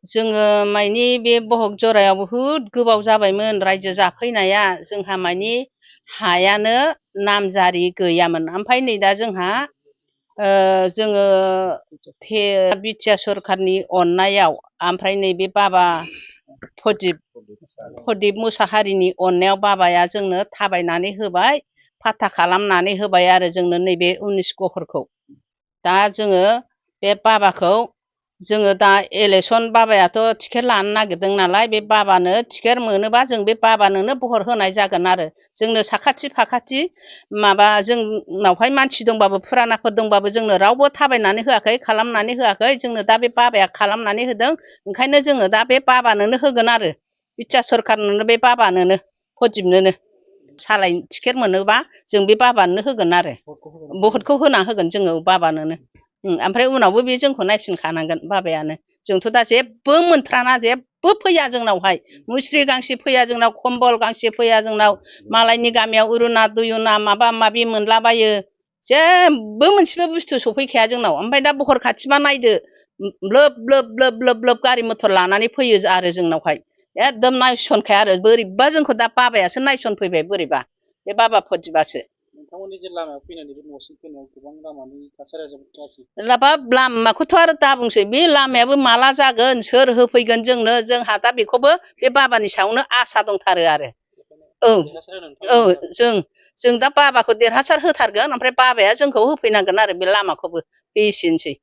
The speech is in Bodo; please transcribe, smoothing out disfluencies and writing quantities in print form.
जोङो मानि बे बगझरायाव बुहुद गोबाव जाबायमोन रायजो जाफैनाया जोंहा मानि हायानो नामजारि गैयामोन ओमफ्राय नै दा जोंहा जोङो बिटिआर सरकारनि अननायाव ओमफ्राय नैबे बाबा प्रदीप मोसाहारिनि अननायाव बाबाया जोंनो थाबायनानै होबाय फाथा खालामनानै होबाय आरो जोंनो नैबे 19 गहरखौ दा जोङो बे बाबाखौ जोङो दा इलेक्सन बाबायाथ' टिकेट लानो नागिरदों नालाय बे बाबानो टिकेट मोनोबा जों बे बाबानोनो बहर होनाय जागोन आरो जोंनो साखाथि फाखाथि माबा जोंनावहाय मानसि दंबाबो फुरानाफोर दंबाबो जोंनो रावबो थाबायनानै होआखै खालामनानै होआखै जोंनो दा बे बाबाया खालामनानै होदों ओंखायनो जोङो दा बे बाबानोनो होगोन आरो बिटिआर सरकारनोनो बे बाबानोनो प्रदीपनोनो सालाय टिकेट मोनोबा जों बे बाबानोनो होगोन आरो भटखौ होना होगोन जोङो बाबानोनो ओमफ्राय उनावबो बे जोंखौ नायफिनखानांगोन बाबायानो जोंथ' दा जेबो मोनथ्राना जेबो फैया जोंनावहाय मुस्रि गांसे फैया जोंनाव कम्बल गांसे फैया जोंनाव मालायनि गामियाव उरुना दुयुना माबा माबि मोनलाबायो जेबो मोनसेबो बुस्थु सफैखाया जोंनाव ओमफ्राय दा बहर खाथिबा नायदो लोब लोब लोब लोब लोब गारि मथर लानानै फैयो आरो जोंनावहाय एकदम नायसनखाया आरो बोरैबा जोंखौ दा बाबायासो नायसनफैबाय बोरैबा बे बाबा प्रदीपआसो नोंथांमोननि जे लामायाव फैनानै बे न'सिम फैनायाव गोबां लामानि थासारिया जोबोद गाज्रि लामाखौथ' आरो दा बुंसै बे लामायाबो माला जागोन सोर होफैगोन जोंनो जोंहा दा बेखौबो बे बाबानि सायावनो आसा दंथारो आरो जों दा बाबाखौ देरहासार होथारगोन ओमफ्राय बाबाया जोंखौ होफैनांगोन आरो बे लामाखौबो बे एसेनोसै